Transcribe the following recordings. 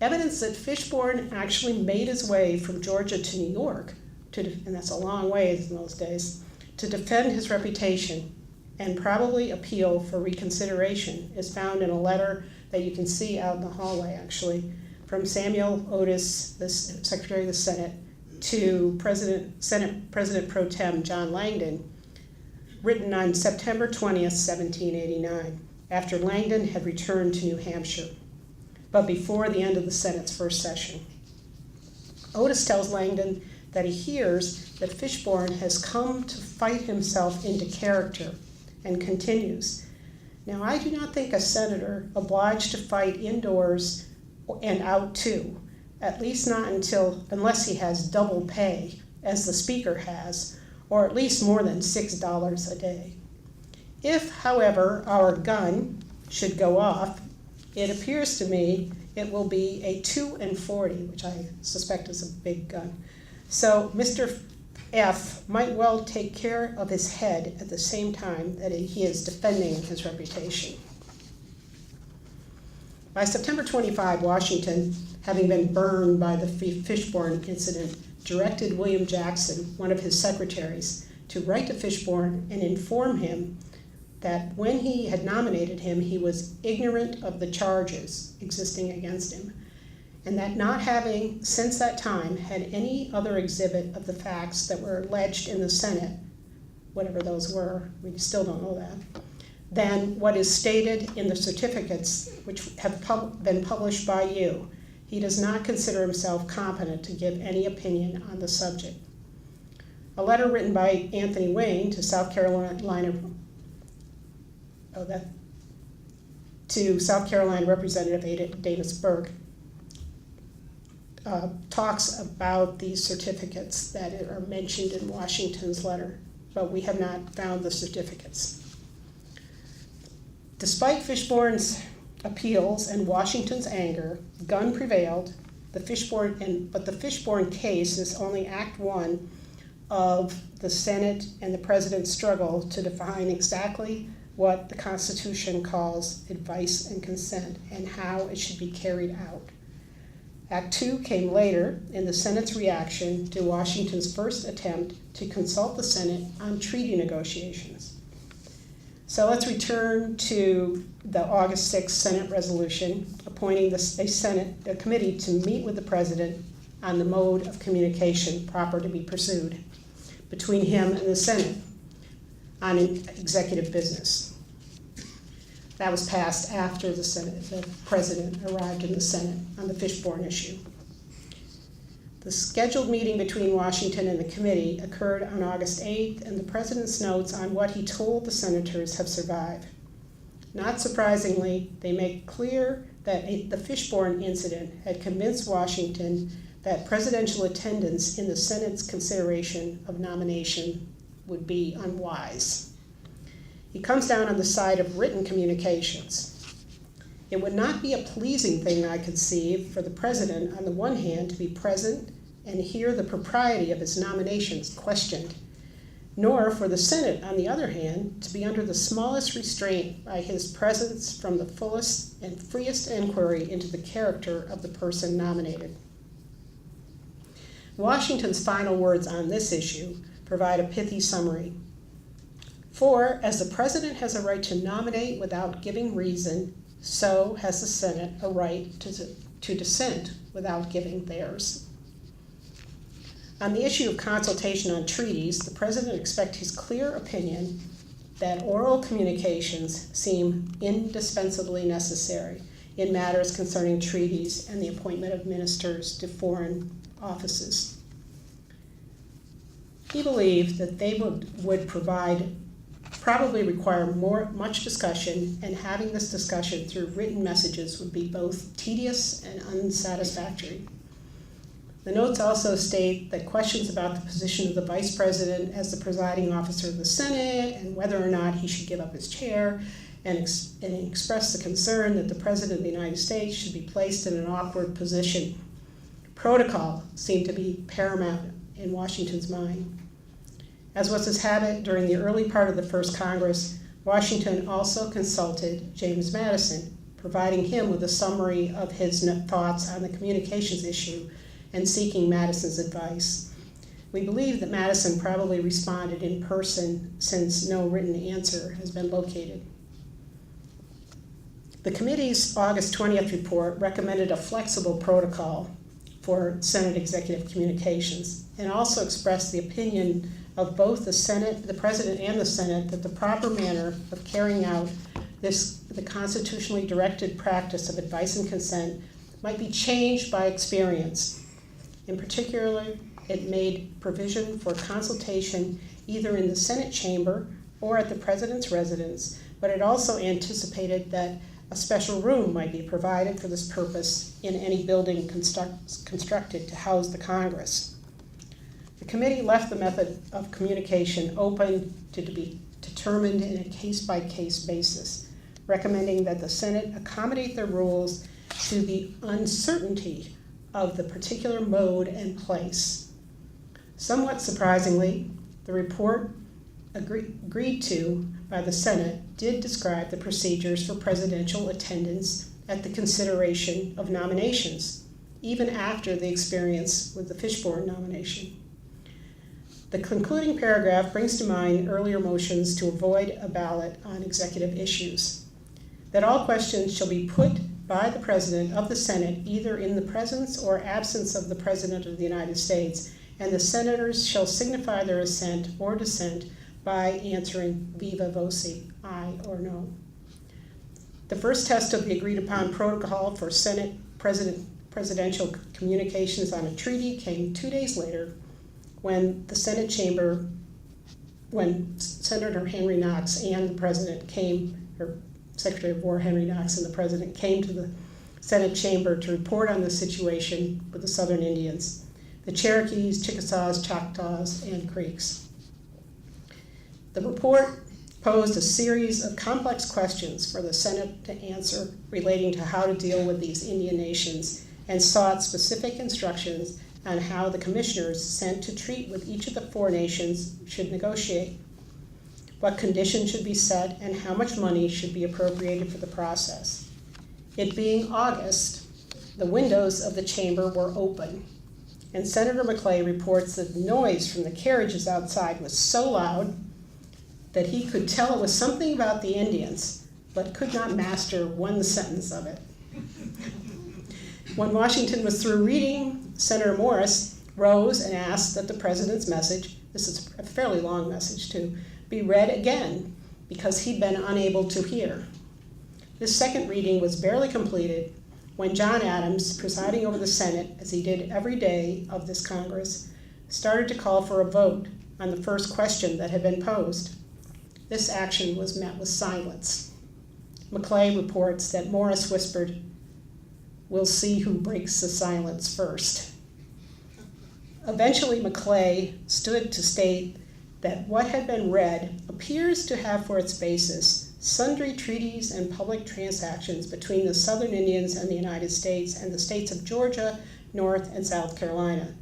evidence that Fishburne actually made his way from Georgia to New York, and that's a long way in those days, to defend his reputation and probably appeal for reconsideration is found in a letter that you can see out in the hallway, actually, from Samuel Otis, the Secretary of the Senate, to Senate President Pro Tem John Langdon, written on September 20th, 1789, after Langdon had returned to New Hampshire, but before the end of the Senate's first session. Otis tells Langdon that he hears that Fishburne has come to fight himself into character, and continues, "Now I do not think a senator obliged to fight indoors and out too, at least not unless he has double pay, as the Speaker has, or at least more than $6 a day. If, however, our gun should go off, it appears to me it will be a 2 and 40, which I suspect is a big gun. So Mr. F might well take care of his head at the same time that he is defending his reputation." By September 25, Washington, having been burned by the Fishburne incident, directed William Jackson, one of his secretaries, to write to Fishburne and inform him that when he had nominated him, he was ignorant of the charges existing against him, and that not having, since that time, had any other exhibit of the facts that were alleged in the Senate, whatever those were, we still don't know that, than what is stated in the certificates which have been published by you, he does not consider himself competent to give any opinion on the subject. A letter written by Anthony Wayne to South Carolina Representative Davis Burke talks about these certificates that are mentioned in Washington's letter, but we have not found the certificates. Despite Fishburne's appeals and Washington's anger, Gunn prevailed. But the Fishburne case is only Act 1 of the Senate and the President's struggle to define exactly what the Constitution calls advice and consent and how it should be carried out. Act 2 came later in the Senate's reaction to Washington's first attempt to consult the Senate on treaty negotiations. So let's return to the August 6th Senate resolution appointing a committee to meet with the President on the mode of communication proper to be pursued between him and the Senate on executive business. That was passed after the President arrived in the Senate on the Fishburne issue. The scheduled meeting between Washington and the committee occurred on August 8th, and the President's notes on what he told the senators have survived. Not surprisingly, they make clear that the Fishburne incident had convinced Washington that presidential attendance in the Senate's consideration of nomination would be unwise. He comes down on the side of written communications. It would not be a pleasing thing, I conceive, for the President, on the one hand, to be present and hear the propriety of his nominations questioned, nor for the Senate, on the other hand, to be under the smallest restraint by his presence from the fullest and freest inquiry into the character of the person nominated. Washington's final words on this issue provide a pithy summary. For, as the President has a right to nominate without giving reason, so has the Senate a right to dissent without giving theirs. On the issue of consultation on treaties, the President expects his clear opinion that oral communications seem indispensably necessary in matters concerning treaties and the appointment of ministers to foreign offices. He believed that they would probably require much discussion, and having this discussion through written messages would be both tedious and unsatisfactory. The notes also state that questions about the position of the Vice President as the presiding officer of the Senate and whether or not he should give up his chair, and express the concern that the President of the United States should be placed in an awkward position. Protocol seemed to be paramount in Washington's mind. As was his habit during the early part of the First Congress, Washington also consulted James Madison, providing him with a summary of his thoughts on the communications issue and seeking Madison's advice. We believe that Madison probably responded in person since no written answer has been located. The committee's August 20th report recommended a flexible protocol for Senate executive communications and also expressed the opinion of both the Senate, the President and the Senate, that the proper manner of carrying out the constitutionally directed practice of advice and consent might be changed by experience. In particular, it made provision for consultation either in the Senate chamber or at the President's residence, but it also anticipated that a special room might be provided for this purpose in any building constructed to house the Congress. The committee left the method of communication open to be determined in a case-by-case basis, recommending that the Senate accommodate their rules to the uncertainty of the particular mode and place. Somewhat surprisingly, the report agreed to by the Senate did describe the procedures for presidential attendance at the consideration of nominations, even after the experience with the Fishborn nomination. The concluding paragraph brings to mind earlier motions to avoid a ballot on executive issues, that all questions shall be put by the President of the Senate either in the presence or absence of the President of the United States, and the senators shall signify their assent or dissent by answering viva voce, aye or no. The first test of the agreed upon protocol for Senate presidential communications on a treaty came 2 days later when the Senate chamber, when Senator Henry Knox and the President came, or Secretary of War Henry Knox and the President came to the Senate chamber to report on the situation with the Southern Indians, the Cherokees, Chickasaws, Choctaws, and Creeks. The report posed a series of complex questions for the Senate to answer relating to how to deal with these Indian nations and sought specific instructions on how the commissioners sent to treat with each of the four nations should negotiate, what conditions should be set, and how much money should be appropriated for the process. It being August, the windows of the chamber were open, and Senator McClay reports that the noise from the carriages outside was so loud that he could tell it was something about the Indians, but could not master one sentence of it. When Washington was through reading, Senator Morris rose and asked that the President's message, this is a fairly long message too, be read again because he'd been unable to hear. This second reading was barely completed when John Adams, presiding over the Senate, as he did every day of this Congress, started to call for a vote on the first question that had been posed. This action was met with silence. McClay reports that Morris whispered, "We'll see who breaks the silence first." Eventually, McClay stood to state that what had been read appears to have for its basis sundry treaties and public transactions between the Southern Indians and the United States and the states of Georgia, North, and South Carolina.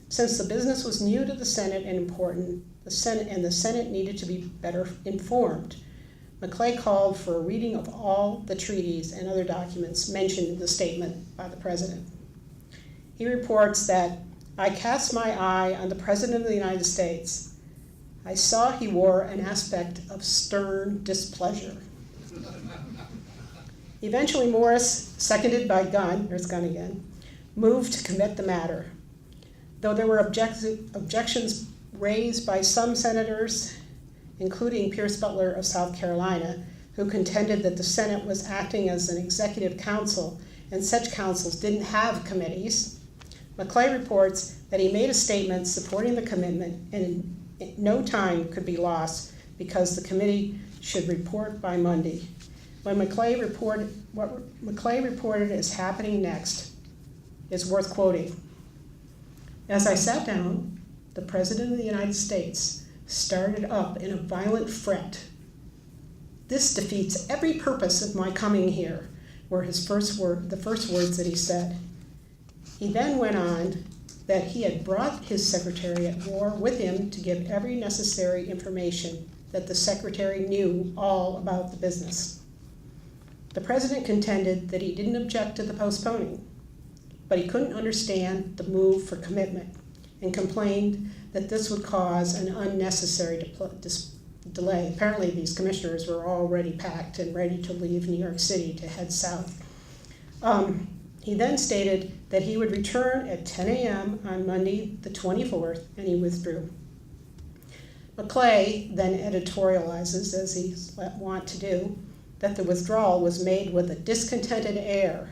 Since the business was new to the Senate and important, the Senate needed to be better informed. McClay called for a reading of all the treaties and other documents mentioned in the statement by the President. He reports that, "I cast my eye on the President of the United States. I saw he wore an aspect of stern displeasure." Eventually, Morris, seconded by Gunn, there's Gunn again, moved to commit the matter. Though there were objections raised by some senators, including Pierce Butler of South Carolina, who contended that the Senate was acting as an executive council and such councils didn't have committees, McClay reports that he made a statement supporting the commitment and no time could be lost because the committee should report by Monday. What McClay reported is happening next is worth quoting. "As I sat down, the President of the United States started up in a violent fret. 'This defeats every purpose of my coming here,' were the first words that he said. He then went on that he had brought his Secretary at War with him to give every necessary information, that the Secretary knew all about the business. The president contended that he didn't object to the postponing, but he couldn't understand the move for commitment and complained that this would cause an unnecessary delay. Apparently these commissioners were already packed and ready to leave New York City to head south. He then stated that he would return at 10 a.m. on Monday the 24th, and he withdrew. Maclay then editorializes, as he's wont to do, that the withdrawal was made with a discontented air,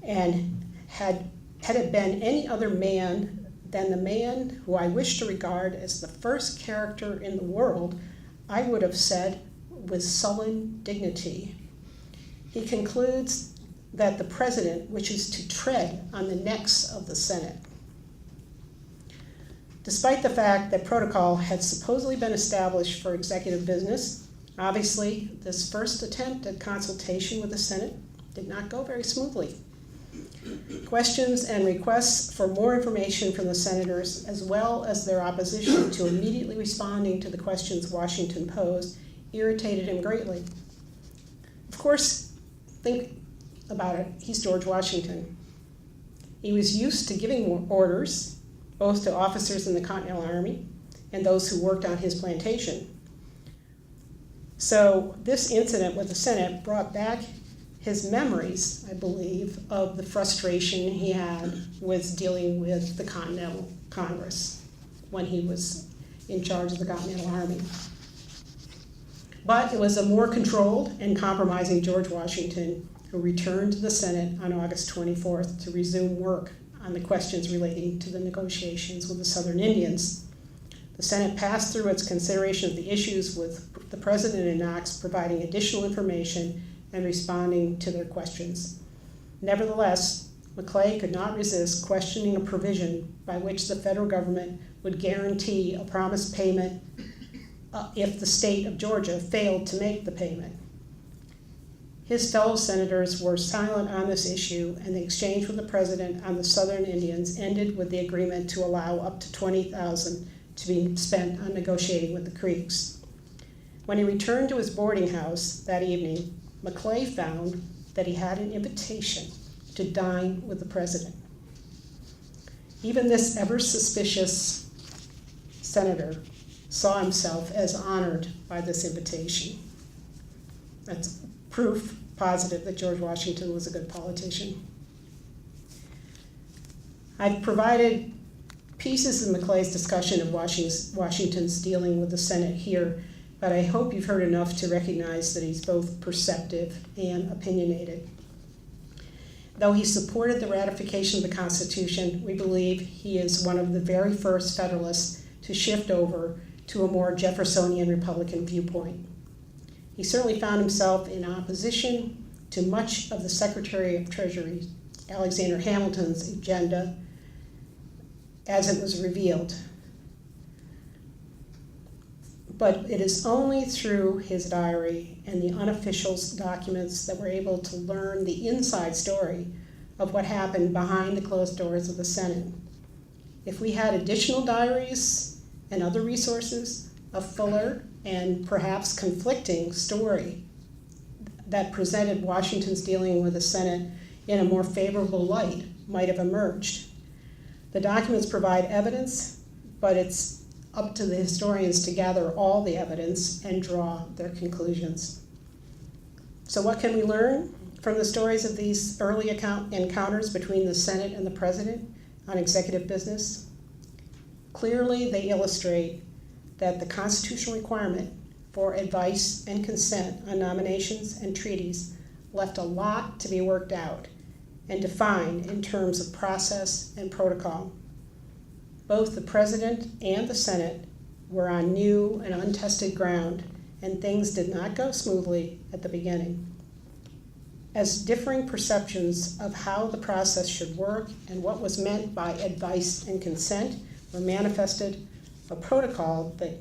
and had it been any other man than the man who I wish to regard as the first character in the world, I would have said with sullen dignity. He concludes that the president wishes to tread on the necks of the Senate. Despite the fact that protocol had supposedly been established for executive business, obviously this first attempt at consultation with the Senate did not go very smoothly. Questions and requests for more information from the senators, as well as their opposition to immediately responding to the questions Washington posed, irritated him greatly. Of course, think about it, he's George Washington. He was used to giving orders, both to officers in the Continental Army and those who worked on his plantation. So this incident with the Senate brought back his memories, I believe, of the frustration he had with dealing with the Continental Congress when he was in charge of the Continental Army. But it was a more controlled and compromising George Washington who returned to the Senate on August 24th to resume work on the questions relating to the negotiations with the Southern Indians. The Senate passed through its consideration of the issues, with the President and Knox providing additional information and responding to their questions. Nevertheless, Maclay could not resist questioning a provision by which the federal government would guarantee a promised payment if the state of Georgia failed to make the payment. His fellow senators were silent on this issue, and the exchange with the president on the Southern Indians ended with the agreement to allow up to $20,000 to be spent on negotiating with the Creeks. When he returned to his boarding house that evening, Maclay found that he had an invitation to dine with the president. Even this ever-suspicious senator saw himself as honored by this invitation. That's proof positive that George Washington was a good politician. I've provided pieces in Maclay's discussion of Washington's dealing with the Senate here, but I hope you've heard enough to recognize that he's both perceptive and opinionated. Though he supported the ratification of the Constitution, we believe he is one of the very first Federalists to shift over to a more Jeffersonian Republican viewpoint. He certainly found himself in opposition to much of the Secretary of Treasury, Alexander Hamilton's agenda as it was revealed. But it is only through his diary and the unofficial documents that we're able to learn the inside story of what happened behind the closed doors of the Senate. If we had additional diaries and other resources, a fuller and perhaps conflicting story that presented Washington's dealing with the Senate in a more favorable light might have emerged. The documents provide evidence, but it's up to the historians to gather all the evidence and draw their conclusions. So what can we learn from the stories of these early encounters between the Senate and the President on executive business? Clearly, they illustrate that the constitutional requirement for advice and consent on nominations and treaties left a lot to be worked out and defined in terms of process and protocol. Both the President and the Senate were on new and untested ground, and things did not go smoothly at the beginning. As differing perceptions of how the process should work and what was meant by advice and consent were manifested, a protocol that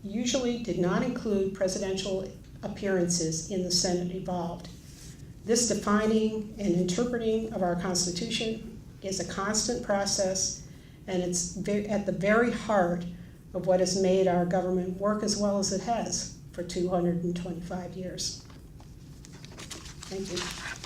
usually did not include presidential appearances in the Senate evolved. This defining and interpreting of our Constitution is a constant process, and it's at the very heart of what has made our government work as well as it has for 225 years. Thank you.